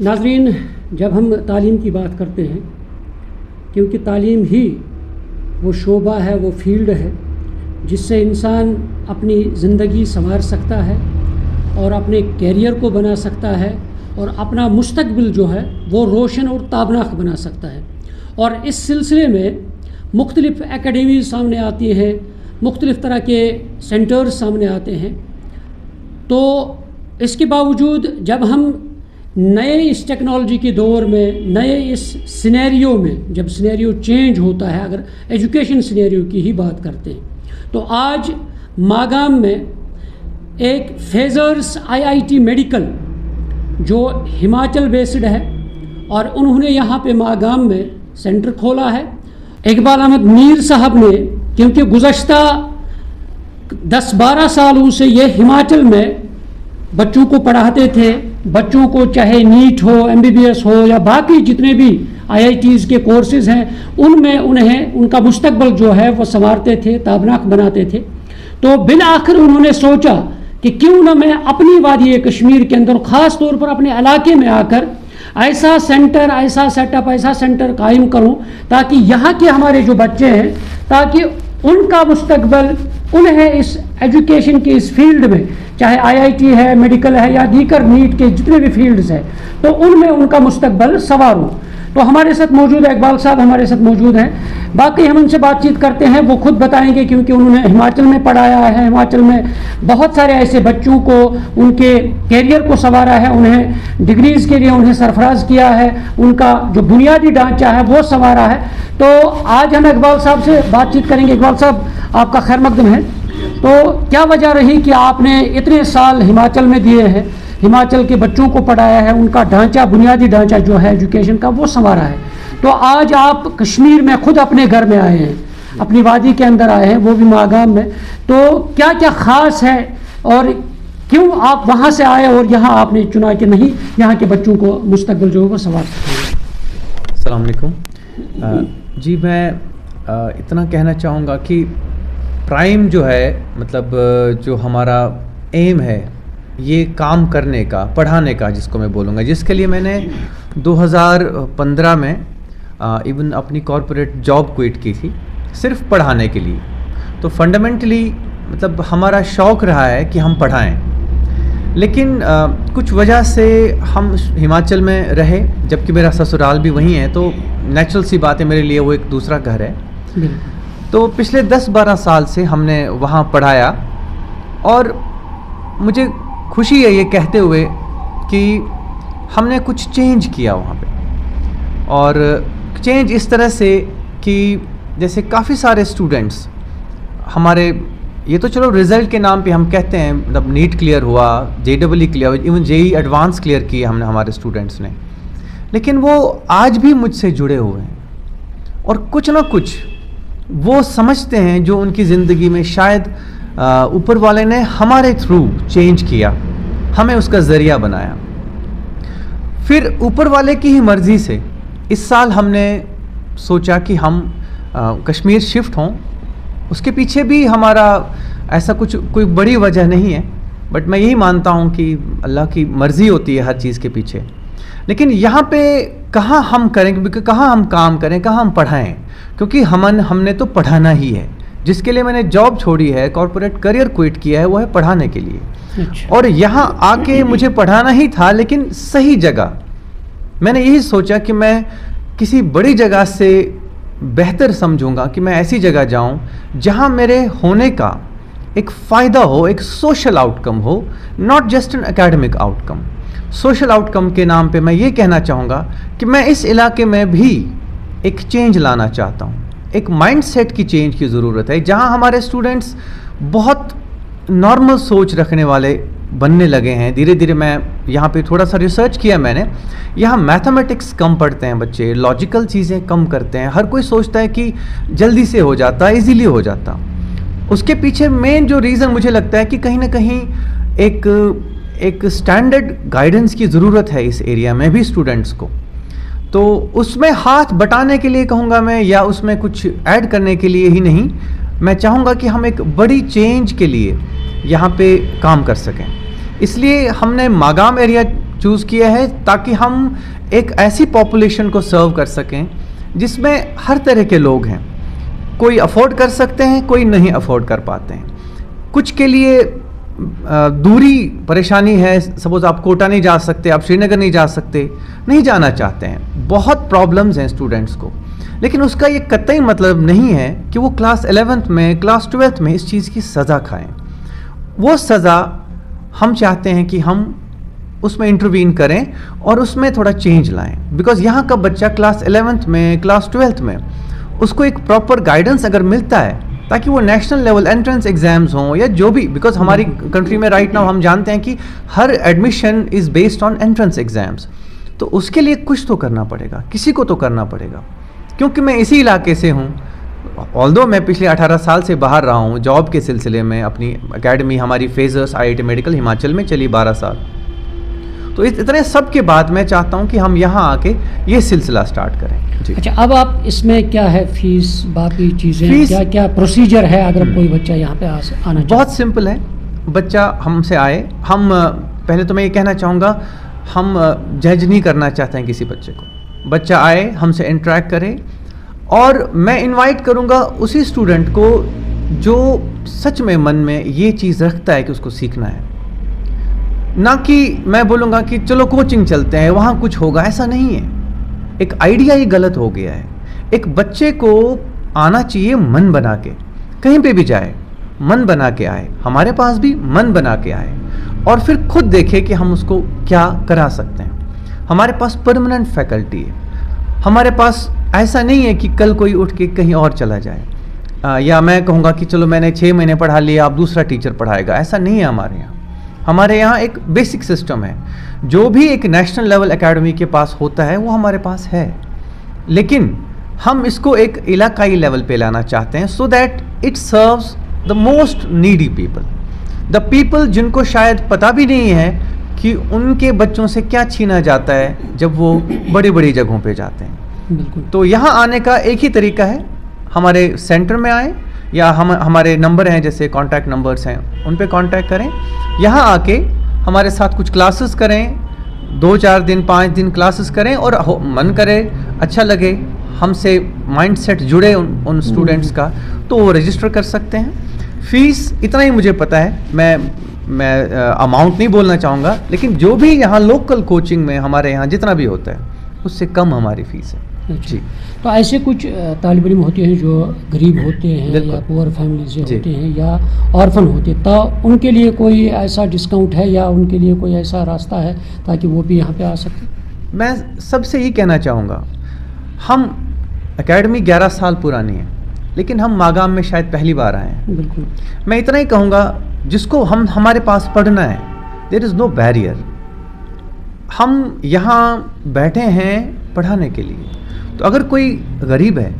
नाज़रीन, जब हम तालीम की बात करते हैं, क्योंकि तालीम ही वो शोबा है, वो फील्ड है जिससे इंसान अपनी ज़िंदगी संवार सकता है और अपने कैरियर को बना सकता है और अपना मुस्तकबिल जो है वो रोशन और ताबनाक बना सकता है। और इस सिलसिले में मुख्तलिफ़ एकेडमीज़ सामने आती हैं, मुख्तलिफ़ तरह के सेंटर्स सामने आते हैं। तो इसके बावजूद जब हम नए इस टेक्नोलॉजी के दौर में, नए इस सिनेरियो में, जब सिनेरियो चेंज होता है, अगर एजुकेशन सिनेरियो की ही बात करते हैं, तो आज मागाम में एक फेज़र्स आईआईटी मेडिकल जो हिमाचल बेस्ड है और उन्होंने यहाँ पे मागाम में सेंटर खोला है। इकबाल अहमद मीर साहब ने, क्योंकि गुज़श्ता 10-12 सालों से ये हिमाचल में बच्चों को पढ़ाते थे, बच्चों को चाहे नीट हो, एमबीबीएस हो या बाकी जितने भी आईआईटीज़ के कोर्सेज़ हैं उनमें उन्हें उनका मुस्तकबिल जो है वो संवारते थे, ताबनाक बनाते थे। तो बिल आखिर उन्होंने सोचा कि क्यों ना मैं अपनी वादी कश्मीर के अंदर, ख़ास तौर पर अपने इलाके में आकर ऐसा सेंटर, ऐसा सेटअप, ऐसा सेंटर कायम करूं ताकि यहाँ के हमारे जो बच्चे हैं, ताकि उनका मुस्तकबिल, उन्हें इस एजुकेशन की इस फील्ड में, चाहे आईआईटी है, मेडिकल है या दीकर नीट के जितने भी फील्ड्स हैं, तो उनमें उनका मुस्तकबिल संवारूं। तो हमारे साथ मौजूद है इकबाल साहब, हमारे साथ मौजूद हैं। बाकी हम उनसे बातचीत करते हैं, वो खुद बताएंगे, क्योंकि उन्होंने हिमाचल में पढ़ाया है, हिमाचल में बहुत सारे ऐसे बच्चों को, उनके कैरियर को संवारा है, उन्हें डिग्रीज़ के लिए उन्हें सरफराज किया है, उनका जो बुनियादी ढांचा है वो संवारा है। तो आज हम इकबाल साहब से बातचीत करेंगे। इकबाल साहब, आपका खैर मकदम है। तो क्या वजह रही कि आपने इतने साल हिमाचल में दिए हैं, हिमाचल के बच्चों को पढ़ाया है, उनका ढांचा, बुनियादी ढांचा जो है एजुकेशन का वो संवारा है, तो आज आप कश्मीर में खुद अपने घर में आए हैं, अपनी वादी के अंदर आए हैं, वो भी मागाम में, तो क्या क्या ख़ास है और क्यों आप वहाँ से आए और यहाँ आपने चुना कि नहीं, यहाँ के बच्चों को मुस्तकबिल जो है वो संवार सकते? अस्सलाम वालेकुम। जी, मैं इतना कहना चाहूँगा कि प्राइम जो है, मतलब जो हमारा एम है ये काम करने का, पढ़ाने का, जिसको मैं बोलूँगा, जिसके लिए मैंने 2015 में इवन अपनी कॉरपोरेट जॉब क्विट की थी, सिर्फ पढ़ाने के लिए। तो फंडामेंटली मतलब हमारा शौक़ रहा है कि हम पढ़ाएं, लेकिन कुछ वजह से हम हिमाचल में रहे, जबकि मेरा ससुराल भी वहीं है, तो नेचुरल सी बात है, मेरे लिए वो एक दूसरा घर है। तो पिछले 10-12 साल से हमने वहाँ पढ़ाया और मुझे खुशी है ये कहते हुए कि हमने कुछ चेंज किया वहाँ पे। और चेंज इस तरह से कि जैसे काफ़ी सारे स्टूडेंट्स हमारे, ये तो चलो रिज़ल्ट के नाम पे हम कहते हैं, मतलब नीट क्लियर हुआ, JEE clear, even JEE advance clear किए हमने, हमारे स्टूडेंट्स ने, लेकिन वो आज भी मुझसे जुड़े हुए हैं और कुछ ना कुछ वो समझते हैं जो उनकी ज़िंदगी में शायद ऊपर वाले ने हमारे थ्रू चेंज किया, हमें उसका ज़रिया बनाया। फिर ऊपर वाले की ही मर्ज़ी से इस साल हमने सोचा कि हम कश्मीर शिफ्ट हों। उसके पीछे भी हमारा ऐसा कुछ कोई बड़ी वजह नहीं है, बट मैं यही मानता हूँ कि अल्लाह की मर्ज़ी होती है हर चीज़ के पीछे। लेकिन यहाँ पे कहाँ हम करें, कहाँ हम काम करें, कहाँ हम पढ़ाएं, क्योंकि हमने तो पढ़ाना ही है। जिसके लिए मैंने जॉब छोड़ी है, कॉर्पोरेट करियर क्विट किया है, वो है पढ़ाने के लिए। अच्छा। और यहाँ आके मुझे पढ़ाना ही था, लेकिन सही जगह। मैंने यही सोचा कि मैं किसी बड़ी जगह से बेहतर समझूंगा कि मैं ऐसी जगह जाऊं जहां मेरे होने का एक फ़ायदा हो, एक सोशल आउटकम हो, not just an academic outcome. Social outcome के नाम पे मैं ये कहना चाहूँगा कि मैं इस इलाके में भी एक चेंज लाना चाहता हूँ। एक माइंडसेट की चेंज की ज़रूरत है, जहाँ हमारे स्टूडेंट्स बहुत नॉर्मल सोच रखने वाले बनने लगे हैं। धीरे धीरे मैं यहाँ पे थोड़ा सा रिसर्च किया मैंने, यहाँ मैथमेटिक्स कम पढ़ते हैं बच्चे, लॉजिकल चीज़ें कम करते हैं। हर कोई सोचता है कि जल्दी से हो जाता, इजीली हो जाता। उसके पीछे मेन जो रीज़न मुझे लगता है कि कहीं ना कहीं एक स्टैंडर्ड गाइडेंस की ज़रूरत है इस एरिया में भी स्टूडेंट्स को। तो उसमें हाथ बटाने के लिए कहूँगा मैं, या उसमें कुछ ऐड करने के लिए ही नहीं, मैं चाहूँगा कि हम एक बड़ी चेंज के लिए यहाँ पे काम कर सकें। इसलिए हमने मागाम एरिया चूज़ किया है ताकि हम एक ऐसी पॉपुलेशन को सर्व कर सकें जिसमें हर तरह के लोग हैं। कोई अफोर्ड कर सकते हैं, कोई नहीं अफोर्ड कर पाते हैं। कुछ के लिए दूरी परेशानी है, सपोज आप कोटा नहीं जा सकते, आप श्रीनगर नहीं जा सकते, नहीं जाना चाहते हैं, बहुत प्रॉब्लम्स हैं स्टूडेंट्स को। लेकिन उसका ये कतई मतलब नहीं है कि वो क्लास 11th में, क्लास 12th में इस चीज़ की सज़ा खाएं। वो सज़ा हम चाहते हैं कि हम उसमें इंटरवीन करें और उसमें थोड़ा चेंज लाएं। बिकॉज यहाँ का बच्चा क्लास 11th में, क्लास 12th में उसको एक प्रॉपर गाइडेंस अगर मिलता है ताकि वो नेशनल लेवल एंट्रेंस एग्जाम्स हों या जो भी, बिकॉज हमारी कंट्री में राइट नाउ हम जानते हैं कि हर admission is based on entrance exams, तो उसके लिए कुछ तो करना पड़ेगा, किसी को तो करना पड़ेगा। क्योंकि मैं इसी इलाके से हूँ, ऑल्दो मैं पिछले 18 साल से बाहर रहा हूँ जॉब के सिलसिले में। अपनी एकेडमी हमारी फेजर्स IIT मेडिकल हिमाचल में चली 12 साल। तो इतने सब के बाद मैं चाहता हूँ कि हम यहाँ आके ये सिलसिला स्टार्ट करें। जी। अच्छा, अब आप इसमें क्या है फीस, बाकी चीज़ें, फीस क्या क्या प्रोसीजर है अगर कोई बच्चा यहाँ पे आना चाहे? बहुत सिंपल है। बच्चा हमसे आए, हम पहले तो मैं ये कहना चाहूँगा, हम जज नहीं करना चाहते हैं किसी बच्चे को। बच्चा आए, हमसे इंटरेक्ट करे, और मैं इनवाइट करूँगा उसी स्टूडेंट को जो सच में मन में ये चीज़ रखता है कि उसको सीखना है। ना कि मैं बोलूँगा कि चलो कोचिंग चलते हैं, वहाँ कुछ होगा, ऐसा नहीं है। एक आइडिया ही गलत हो गया है। एक बच्चे को आना चाहिए मन बना के, कहीं पे भी जाए मन बना के आए, हमारे पास भी मन बना के आए, और फिर खुद देखे कि हम उसको क्या करा सकते हैं। हमारे पास परमानेंट फैकल्टी है, हमारे पास ऐसा नहीं है कि कल कोई उठ के कहीं और चला जाए, या मैं कहूँगा कि चलो मैंने 6 महीने पढ़ा लिया, आप दूसरा टीचर पढ़ाएगा, ऐसा नहीं है हमारे यहाँ। हमारे यहाँ एक बेसिक सिस्टम है, जो भी एक नेशनल लेवल एकेडमी के पास होता है वो हमारे पास है, लेकिन हम इसको एक इलाकाई लेवल पे लाना चाहते हैं, so that it serves the most needy people, the people जिनको शायद पता भी नहीं है कि उनके बच्चों से क्या छीना जाता है जब वो बड़ी बड़ी जगहों पे जाते हैं। बिल्कुल। तो यहाँ आने का एक ही तरीका है, हमारे सेंटर में आएँ, या हमारे नंबर हैं, जैसे कॉन्टैक्ट नंबर्स हैं, उन पे कॉन्टैक्ट करें। यहाँ आके हमारे साथ कुछ क्लासेस करें, 2-4 दिन 5 दिन क्लासेस करें, और मन करे, अच्छा लगे, हमसे माइंडसेट जुड़े उन स्टूडेंट्स का, तो वो रजिस्टर कर सकते हैं। फीस इतना ही मुझे पता है, मैं अमाउंट नहीं बोलना चाहूँगा, लेकिन जो भी यहाँ लोकल कोचिंग में हमारे यहाँ जितना भी होता है उससे कम हमारी फ़ीस है। अच्छा। जी। तो ऐसे कुछ तालिब इल्म होते हैं जो गरीब होते हैं या पुअर फैमिली से जी। होते हैं या ऑर्फन होते हैं, तो उनके लिए कोई ऐसा डिस्काउंट है या उनके लिए कोई ऐसा रास्ता है ताकि वो भी यहाँ पे आ सकें? मैं सबसे ये कहना चाहूँगा, हम एकेडमी 11 साल पुरानी है, लेकिन हम मागाम में शायद पहली बार आए हैं। बिल्कुल। मैं इतना ही कहूँगा, जिसको हमारे पास पढ़ना है, देयर इज़ नो बैरियर। हम यहाँ बैठे हैं पढ़ाने के लिए। तो अगर कोई गरीब है,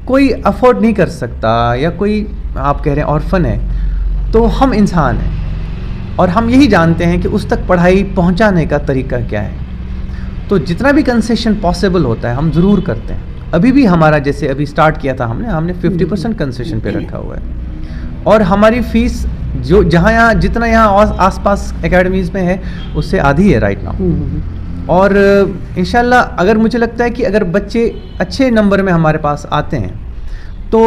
कोई अफोर्ड नहीं कर सकता, या कोई आप कह रहे हैं ऑर्फन है, तो हम इंसान हैं और हम यही जानते हैं कि उस तक पढ़ाई पहुंचाने का तरीका क्या है। तो जितना भी कंसेशन पॉसिबल होता है हम ज़रूर करते हैं। अभी भी हमारा, जैसे अभी स्टार्ट किया था हमने 50% कंसेशन पे रखा हुआ है, और हमारी फ़ीस जो यहाँ जितना यहाँ आसपास एकेडमीज़ में है उससे आधी है राइट नाउ। और इंशाल्लाह अगर मुझे लगता है कि अगर बच्चे अच्छे नंबर में हमारे पास आते हैं तो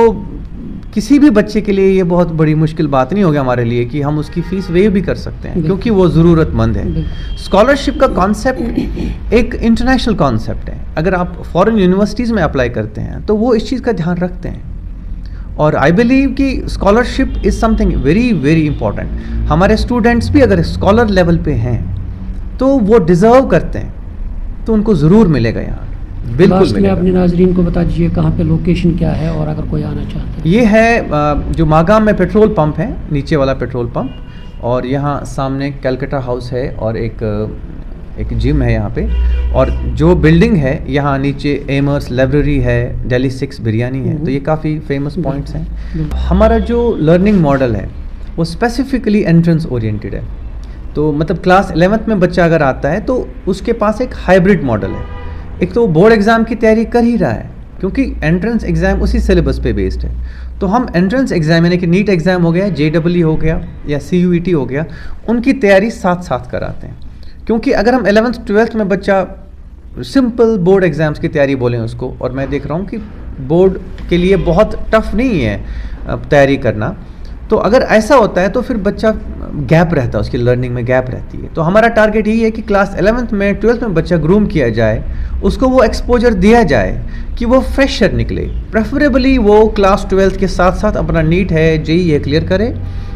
किसी भी बच्चे के लिए ये बहुत बड़ी मुश्किल बात नहीं होगी हमारे लिए कि हम उसकी फ़ीस वेव भी कर सकते हैं, क्योंकि वो ज़रूरतमंद है। स्कॉलरशिप का कॉन्सेप्ट एक इंटरनेशनल कॉन्सेप्ट है। अगर आप फॉरेन यूनिवर्सिटीज़ में अप्लाई करते हैं तो वो इस चीज़ का ध्यान रखते हैं, और आई बिलीव कि scholarship is something very very important. हमारे स्टूडेंट्स भी अगर स्कॉलर लेवल पे हैं तो वो डिज़र्व करते हैं, तो उनको ज़रूर मिलेगा यहाँ, बिल्कुल मिलेगा। अपने नाजरीन को बता दीजिए कहाँ पे लोकेशन क्या है, और अगर कोई आना चाहता है। ये है जो मागाम में पेट्रोल पंप है, नीचे वाला पेट्रोल पंप, और यहाँ सामने कैलकाटा हाउस है, और एक जिम है यहाँ पे, और जो बिल्डिंग है यहाँ नीचे एमर्स लाइब्रेरी है, दिल्ली 6 बिरयानी है। तो ये काफ़ी फेमस पॉइंट्स हैं। हमारा जो लर्निंग मॉडल है वो स्पेसिफिकली एंट्रेंस ओरिएंटेड है। तो मतलब क्लास 11th में बच्चा अगर आता है तो उसके पास एक हाइब्रिड मॉडल है। एक तो बोर्ड एग्ज़ाम की तैयारी कर ही रहा है, क्योंकि एंट्रेंस एग्ज़ाम उसी सिलेबस पे बेस्ड है। तो हम एंट्रेंस एग्ज़ाम यानी कि नीट एग्ज़ाम हो गया, JEE हो गया या CUET हो गया, उनकी तैयारी साथ साथ कराते हैं। क्योंकि अगर हम 11th 12th में बच्चा सिंपल बोर्ड एग्ज़ाम्स की तैयारी बोलें उसको, और मैं देख रहा हूँ कि बोर्ड के लिए बहुत टफ नहीं है तैयारी करना, तो अगर ऐसा होता है तो फिर बच्चा गैप रहता है, उसकी लर्निंग में गैप रहती है। तो हमारा टारगेट यही है कि क्लास 11th में 12th में बच्चा ग्रूम किया जाए, उसको वो एक्सपोजर दिया जाए कि वो फ्रेशर निकले। प्रेफरेबली वो क्लास 12th के साथ साथ अपना नीट है, जेईई है क्लियर करे,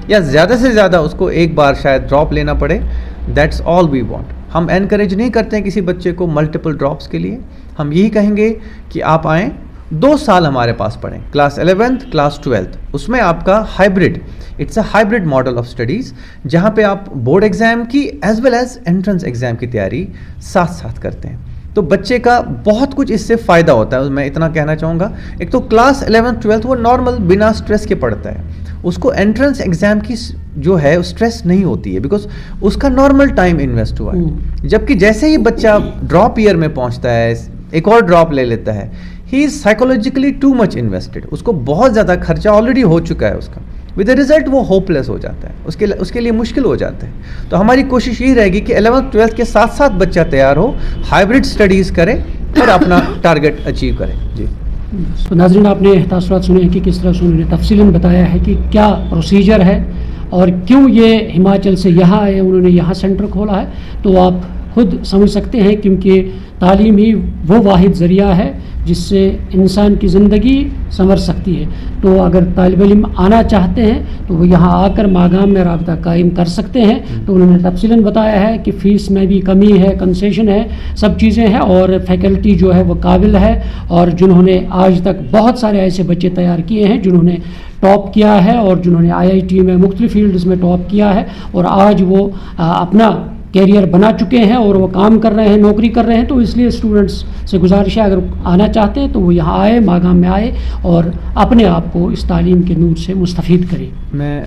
या ज़्यादा से ज़्यादा उसको एक बार शायद ड्रॉप लेना पड़े। That's all we want. हम एनकरेज नहीं करते हैं किसी बच्चे को मल्टीपल ड्रॉप्स के लिए। हम यही कहेंगे कि आप आएँ, 2 साल हमारे पास पढ़ें, क्लास 11th क्लास 12th, उसमें आपका hybrid, it's a hybrid model of studies, जहाँ पे आप बोर्ड एग्ज़ाम की as well as entrance exam की तैयारी साथ साथ करते हैं। तो बच्चे का बहुत कुछ इससे फ़ायदा होता है। मैं इतना कहना चाहूँगा, एक तो क्लास 11th 12th वो नॉर्मल बिना स्ट्रेस के पढ़ता है, उसको एंट्रेंस एग्ज़ाम की जो है स्ट्रेस नहीं होती है, बिकॉज उसका नॉर्मल टाइम इन्वेस्ट हुआ है। जबकि जैसे ही बच्चा ड्रॉप ईयर में पहुँचता है, एक और ड्रॉप ले लेता है, he is psychologically too much invested, उसको बहुत ज़्यादा खर्चा ऑलरेडी हो चुका है उसका, विद द रिजल्ट वो होपलेस हो जाता है, उसके लिए मुश्किल हो जाता है। तो हमारी कोशिश यही रहेगी कि 11th 12th के साथ साथ बच्चा तैयार हो, हाइब्रिड स्टडीज़ करे और अपना टारगेट अचीव करे। जी, तो नाज़रीन, आपने तासुरात सुने हैं कि किस तरह से उन्होंने तफसीलन बताया है कि क्या प्रोसीजर है और क्यों ये हिमाचल से यहाँ आए, उन्होंने यहाँ सेंटर खोला है। तो आप खुद समझ सकते हैं, क्योंकि तालीम ही वो वाहिद ज़रिया है जिससे इंसान की ज़िंदगी संवर सकती है। तो अगर तालिब इल्म आना चाहते हैं तो वो यहाँ आकर मागाम में राब्ता कायम कर सकते हैं। तो उन्होंने तफसीलन बताया है कि फ़ीस में भी कमी है, कंसेशन है, सब चीज़ें हैं, और फैकल्टी जो है वो काबिल है, और जिन्होंने आज तक बहुत सारे ऐसे बच्चे तैयार किए हैं जिन्होंने टॉप किया है और जिन्होंने IIT में मुख्तलिफ फील्ड्स में टॉप किया है, और आज वो अपना कैरियर बना चुके हैं और वो काम कर रहे हैं, नौकरी कर रहे हैं। तो इसलिए स्टूडेंट्स से गुजारिश है, अगर आना चाहते हैं तो वो यहाँ आए, मागाम में आए और अपने आप को इस तालीम के नूर से मुस्तफ़ीद करें। मैं